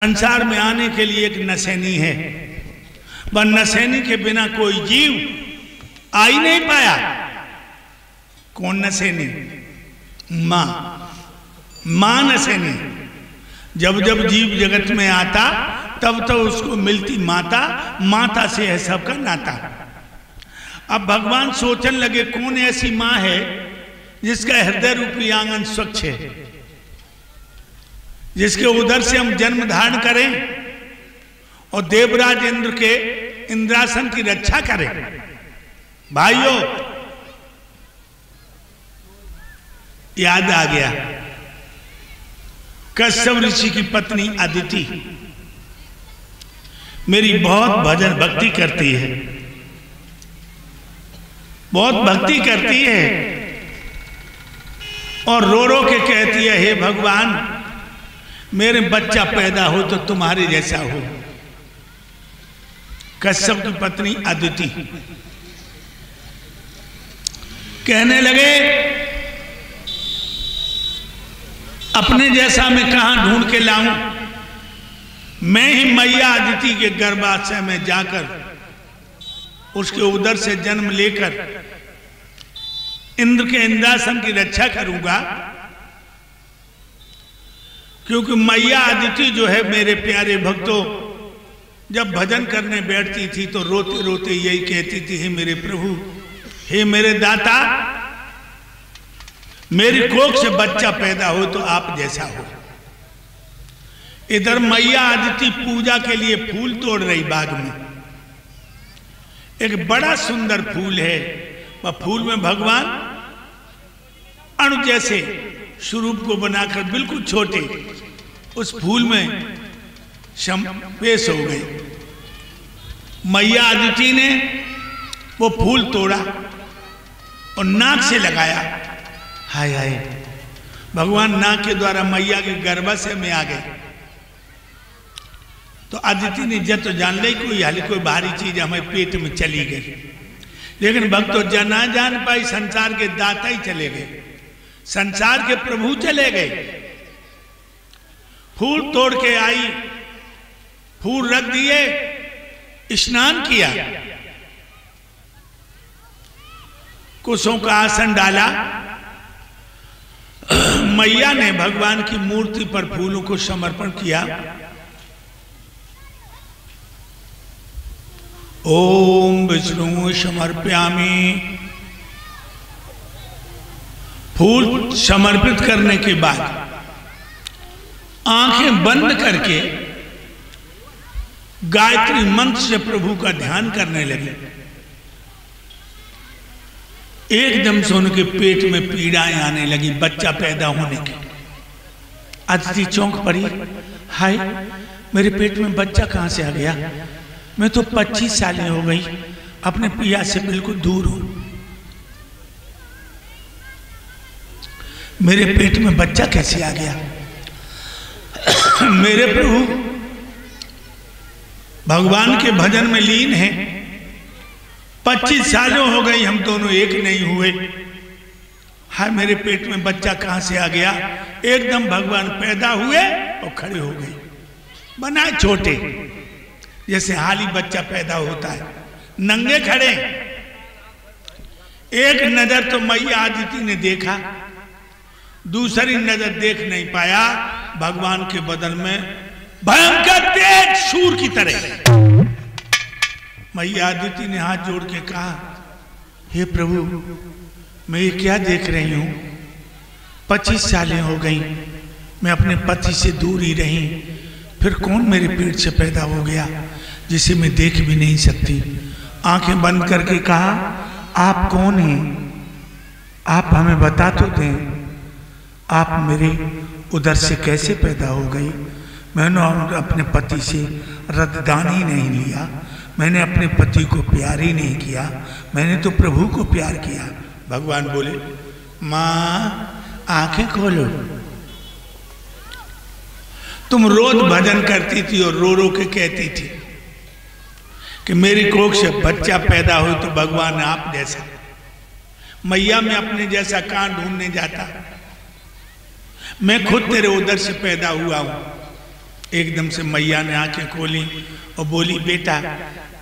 संसार में आने के लिए एक नसैनी है, वह नसैनी के बिना कोई जीव आ ही नहीं पाया। कौन नसैनी? मां। मां नसैनी। जब जब जीव जगत में आता तब तो उसको मिलती माता, माता से है सबका नाता। अब भगवान सोचने लगे कौन ऐसी मां है जिसका हृदय रूपी आंगन स्वच्छ है, जिसके उधर से हम जन्म धारण करें और देवराज इंद्र के इंद्रासन की रक्षा करें। भाइयों, याद आ गया कश्यप ऋषि की पत्नी अदिति मेरी बहुत भजन भक्ति करती है, बहुत भक्ति करती है और रो रो के कहती है, हे भगवान मेरे बच्चा पैदा हो तो तुम्हारे जैसा हो। कश्यप की पत्नी अदिति कहने लगे अपने जैसा मैं कहां ढूंढ के लाऊं, मैं ही मैया अदिति के गर्भाशय में जाकर उसके उदर से जन्म लेकर इंद्र के इंद्रासन की रक्षा करूंगा। क्योंकि मैया अदिति जो है मेरे प्यारे भक्तों, जब भजन करने बैठती थी तो रोते रोते यही कहती थी, हे मेरे प्रभु, हे मेरे दाता, मेरी कोख से बच्चा पैदा हो तो आप जैसा हो। इधर मैया अदिति पूजा के लिए फूल तोड़ रही बाग में। एक बड़ा सुंदर फूल है, वह फूल में भगवान अणु जैसे स्वरूप को बनाकर बिल्कुल छोटे उस फूल में पेश हो गए। मैया अदिति ने वो फूल तोड़ा और नाक से लगाया। हाय हाय, भगवान नाक के द्वारा मैया के गर्भाशय में आ गए। तो अदिति ने जब तो जान ली कोई हाल कोई भारी चीज हमें पेट में चली गई, लेकिन भक्तों ना जान पाई संसार के दाता ही चले गए, संसार के प्रभु चले गए। फूल तोड़ के आई, फूल रख दिए, स्नान किया, कुशों का आसन डाला। मैया ने भगवान की मूर्ति पर फूलों को समर्पण किया। ओम विष्णु समर्पयामि। फूल समर्पित करने के बाद आंखें बंद करके गायत्री मंत्र से प्रभु का ध्यान करने लगे। एकदम से उनके पेट में पीड़ाएं आने लगी बच्चा पैदा होने की। अदिति चौंक पड़ी, हाय मेरे पेट में बच्चा कहां से आ गया, मैं तो 25 साल हो गई, अपने पिया से बिल्कुल दूर हूं, मेरे पेट में बच्चा कैसे आ गया। मेरे प्रभु भगवान के भजन में लीन हैं, 25 सालों हो गई हम दोनों एक नहीं हुए, हाय मेरे पेट में बच्चा कहां से आ गया। एकदम भगवान पैदा हुए और खड़े हो गए, बनाए छोटे जैसे हाली बच्चा पैदा होता है, नंगे खड़े। एक नजर तो मैया अदिति ने देखा, दूसरी नजर देख नहीं पाया। भगवान के बदन में भयंकर तेज सूर की तरह। मैया अदिति ने हाथ जोड़ के कहा, हे प्रभु मैं ये क्या देख रही हूं, 25 सालें हो गई, मैं अपने पति से दूर ही रही, फिर कौन मेरे पेट से पैदा हो गया जिसे मैं देख भी नहीं सकती। आंखें बंद करके कहा, आप कौन हैं, आप हमें बता तो दें, आप मेरे उधर से कैसे पैदा हो गई। मैंने अपने पति से रद्दान ही नहीं लिया, मैंने अपने पति को प्यार ही नहीं किया, मैंने तो प्रभु को प्यार किया। भगवान बोले, मां आंखें खोलो, तुम रोज भजन करती थी और रो रो के कहती थी कि मेरी कोख से बच्चा पैदा हो तो भगवान आप जैसा। मैया मैं अपने जैसा कहां ढूंढने जाता, मैं खुद तेरे उदर से पैदा हुआ हूं। एकदम से मैया ने आंखें खोली और बोली, बेटा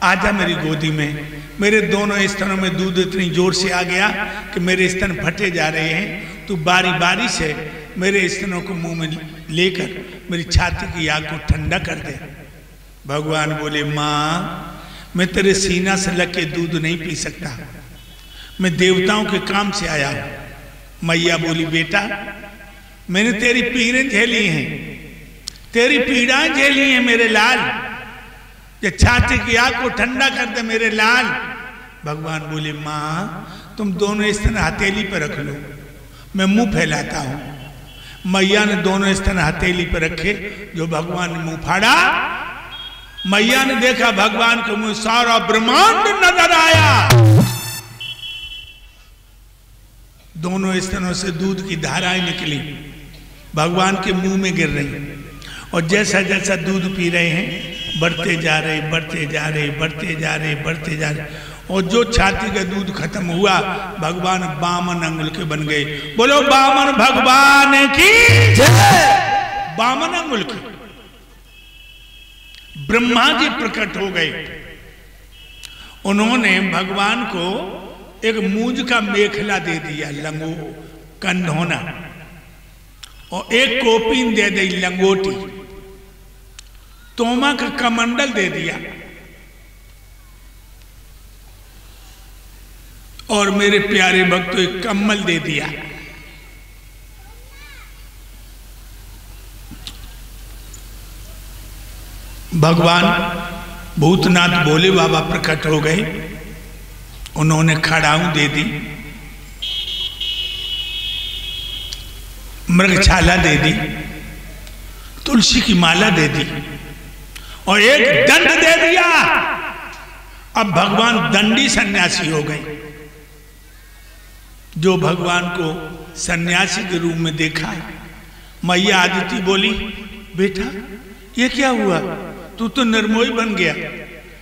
आजा मेरी गोदी में। मेरे दोनों स्तनों में दूध इतनी जोर से आ गया कि मेरे स्तन फटे जा रहे हैं। तू बारी बारी से मेरे स्तनों को मुंह में लेकर मेरी छाती की आग को ठंडा कर दे। भगवान बोले, माँ मैं तेरे सीना से लग के दूध नहीं पी सकता, मैं देवताओं के काम से आया हूं। मैया बोली, बेटा मैंने तेरी पीड़ें झेली हैं, तेरी पीड़ाएं झेली हैं मेरे लाल, ये छाती की आग को ठंडा कर दे मेरे लाल। भगवान बोले, माँ तुम दोनों स्तन हथेली पर रख लो, मैं मुंह फैलाता हूं। मैया ने दोनों स्तन हथेली पर रखे। जो भगवान ने मुंह फाड़ा, मैया ने देखा भगवान को मुंह सारा ब्रह्मांड नजर आया। दोनों स्तनों से दूध की धाराएं निकली, भगवान के मुंह में गिर रही, और जैसा जैसा दूध पी रहे हैं बढ़ते जा रहे, बढ़ते जा रहे, बढ़ते जा रहे, बढ़ते जा रहे, और जो छाती का दूध खत्म हुआ, भगवान बामन अंगुल के बन गए। बोलो बामन भगवान की जय। बामन अंगुल की ब्रह्मा जी प्रकट हो गए। उन्होंने भगवान को एक मूंज का मेखला दे दिया, लंगो कंधोना, और एक कोपीन दे दी लंगोटी, तोमा का कमंडल दे दिया, और मेरे प्यारे भक्तों एक कम्बल दे दिया। भगवान भूतनाथ भोले बाबा प्रकट हो गए। उन्होंने खड़ाऊ दे दी, मृगछाला दे दी, तुलसी की माला दे दी, और एक दंड दे दिया। अब भगवान दंडी सन्यासी हो गए। जो भगवान को सन्यासी के रूप में देखा, मैया आदिति बोली, बेटा ये क्या हुआ, तू तो निर्मोही बन गया,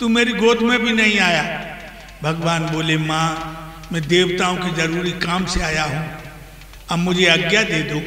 तू मेरी गोद में भी नहीं आया। भगवान बोले, माँ मैं देवताओं के जरूरी काम से आया हूं, अब मुझे आज्ञा दे दो।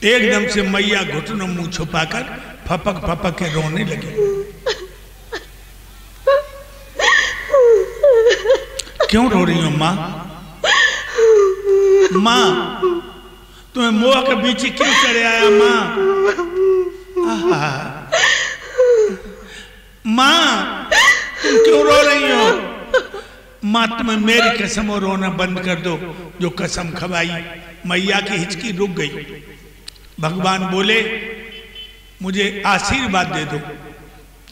एकदम से मैया घुटनों मुंह छुपाकर फपक फपक के रोने लगी। क्यों रो रही हो माँ? माँ तुम्हें मोह के बीच क्यों चढ़े आया माँ? माँ तुम क्यों रो रही हो? माँ तुम्हें मेरी कसम और रोना बंद कर दो जो कसम खवाई। मैया की हिचकी रुक गई। भगवान बोले, मुझे आशीर्वाद दे दो,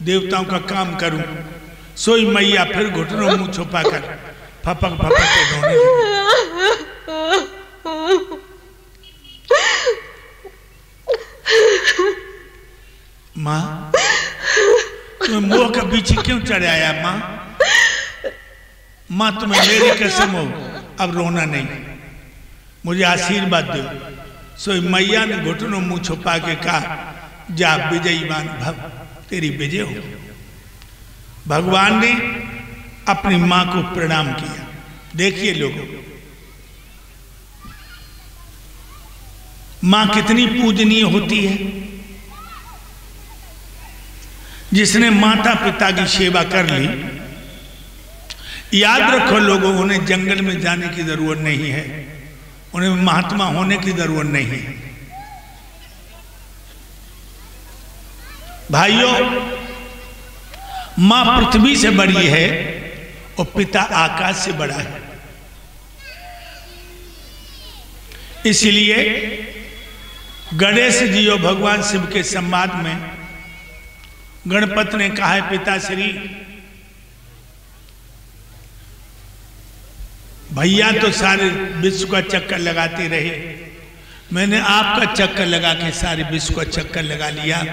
देवताओं का काम करूं। सोई मैया फिर घुटनों मुंह छुपाकर फपक फपक के रोने लगी। माँ तुम्हें मोह का बीच क्यों चढ़ाया माँ? माँ तुम्हें मेरी कसम हो अब रोना नहीं, मुझे आशीर्वाद दो। सो मैया ने घुटनों मुंह छुपा के कहा, जा विजयीमान भव, तेरी विजय हो। भगवान ने अपनी मां को प्रणाम किया। देखिए लोगों, मां कितनी पूजनीय होती है। जिसने माता पिता की सेवा कर ली, याद रखो लोगों, उन्हें जंगल में जाने की जरूरत नहीं है, उन्हें महात्मा होने की जरूरत नहीं है। भाइयों, मां पृथ्वी से बड़ी है और पिता आकाश से बड़ा है। इसलिए गणेश जी और भगवान शिव के संवाद में गणपति ने कहा है, पिताश्री भैया तो सारे विश्व का चक्कर लगाते रहे, मैंने आपका चक्कर लगा के सारे विश्व का चक्कर लगा लिया।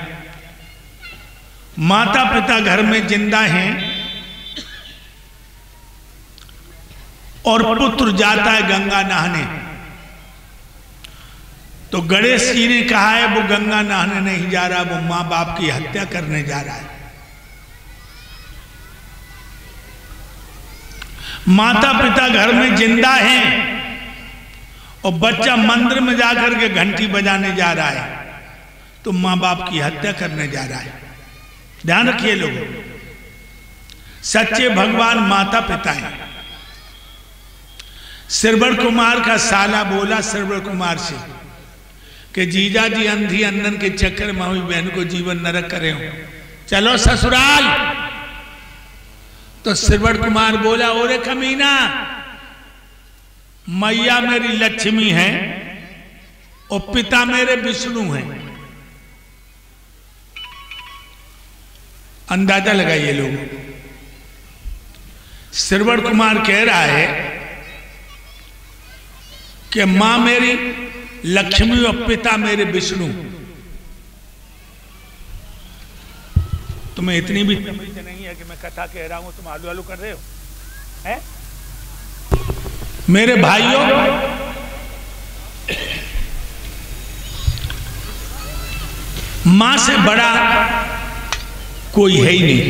माता पिता घर में जिंदा हैं और पुत्र जाता है गंगा नहाने, तो गणेश जी ने कहा है वो गंगा नहाने नहीं जा रहा, वो मां बाप की हत्या करने जा रहा है। माता पिता घर में जिंदा हैं और बच्चा मंदिर में जाकर के घंटी बजाने जा रहा है, तो मां बाप की हत्या करने जा रहा है। ध्यान रखिए लोगों, सच्चे भगवान माता पिता हैं। श्रवण कुमार का साला बोला श्रवण कुमार से कि जीजा जी अंधी अंधन के चक्कर में हुई बहन को जीवन नरक करे हो, चलो ससुराल। तो श्रवण कुमार बोला, ओरे कमीना, मैया मेरी लक्ष्मी है और पिता मेरे विष्णु हैं। अंदाजा लगाइए लोग, श्रवण कुमार कह रहा है कि मां मेरी लक्ष्मी और पिता मेरे विष्णु। तुम्हें इतनी भी समझ नहीं है कि मैं कथा कह रहा हूं, तुम आलू आलू कर रहे हो हैं? मेरे भाइयों, मां से बड़ा कोई है ही नहीं।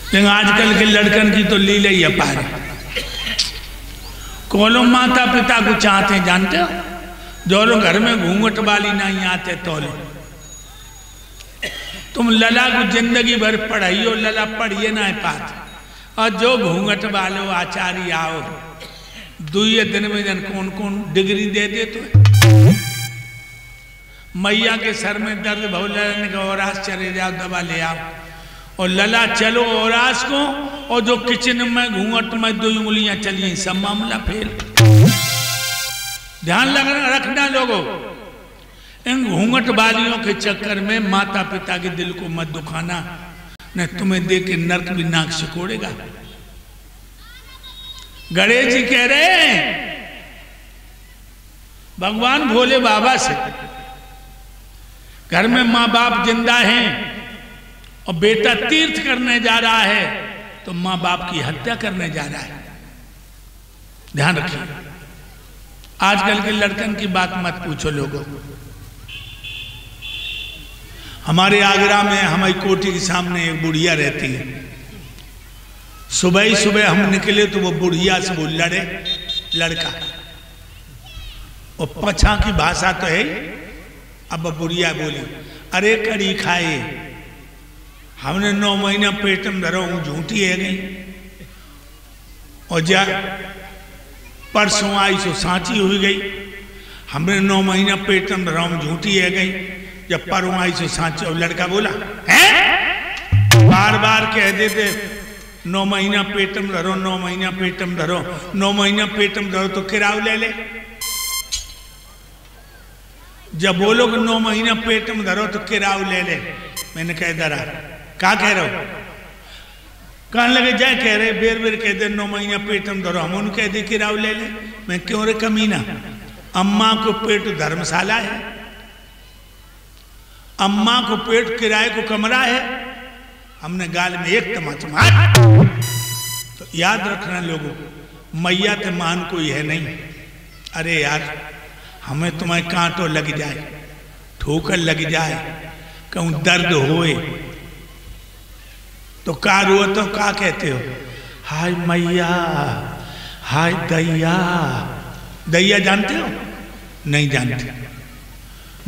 लेकिन आजकल के लड़कन की तो लीला ही अपार है। कौन लोग माता पिता को चाहते हैं जानते हो? जो लोग घर में घूंघट वाली नहीं आते तो लोग। तुम लला को जिंदगी भर पढ़ाई हो, लला पढ़िए ना पाते, और जो घूंघट वालो आचार्य आओ दुए दिन में जन कौन कौन डिग्री दे दे तो मैया के सर में दर्द भव ललन का औरास चले जाओ, दवा ले आओ, और लला चलो औरास को, और जो किचन में घूंघट में 2 उंगलियां चलिए, सब मामला फेल। ध्यान रखना लोगों, इन घूंघट वालियों के चक्कर में माता पिता के दिल को मत दुखाना, न तुम्हें देख के नर्क भी नाक सिकोड़ेगा। गणेश जी कह रहे हैं भगवान भोले बाबा से, घर में मां बाप जिंदा हैं और बेटा तीर्थ करने जा रहा है तो मां बाप की हत्या करने जा रहा है। ध्यान रखिए, आजकल के लड़कन की बात मत पूछो लोगों। हमारे आगरा में हमारी कोठी के सामने एक बुढ़िया रहती है। सुबह ही सुबह हम निकले तो वो बुढ़िया से वो लड़का, और पछा की भाषा तो है। अब बुढ़िया बोली, अरे कड़ी खाए, हमने 9 महीना पेट में धरा हूं, झूठी है गई, और जा परसों आई सो सांची हुई गई। हमने 9 महीना पेट में धरा हूं, झूठी है गई, जब परसों आई सो सांची। और लड़का बोला, है बार बार कह देते 9 महीना पेट में धरो, 9 महीना पेट में धरो, 9 महीना पेट में धरो, तो किराया ले ले। जब बोलो कि 9 महीना पेट में धरो तो किराया ले ले। मैंने कह दरा क्या कह रहे हो? कहने लगे जाए, कह रहे बेर बेर कह दे 9 महीना पेट में धरो, हम उन कह दे किराया ले ले। मैं क्यों रे कमीना, अम्मा को पेट धर्मशाला है, अम्मा को पेट किराए को कमरा है। हमने गाल में एक तमाचा मार। तो याद रखना लोगों, मैया तो मान कोई है नहीं। अरे यार, हमें तुम्हें कांटो लग जाए, ठोकर लग जाए, कहूं दर्द होए तो का रो, तो का कहते हो? हाय मैया, हाय दैया। दैया जानते हो? नहीं जानते।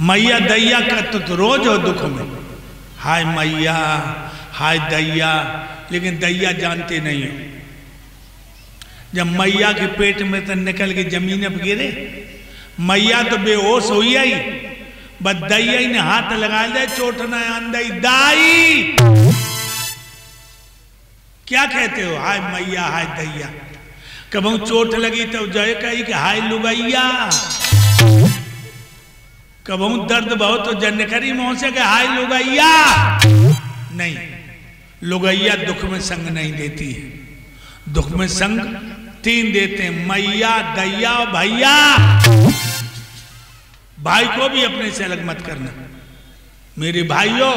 मैया दैया का तो रोज हो दुख में, हाय मैया, हाय दैया, लेकिन दैया जानते नहीं हो। जब मैया के पेट में तो निकल के जमीन पर गिरे, मैया तो बेहोश हुई आई, बस दैया ने हाथ लगा दे, चोट न अंदई दाई। क्या कहते हो? हाय मैया, हाय दैया। कबू चोट लगी तो जय कही कि हाय लुगैया, कबू दर्द बहुत तो जन करी मुंह से कि हाय लुगैया। नहीं, लुगैया दुख में संग नहीं देती है। दुख में संग 3 देते हैं, मैया, दैया और भैया। भाई को भी अपने से अलग मत करना। मेरे भाइयों,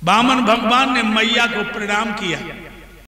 बामन भगवान ने मैया को प्रणाम किया।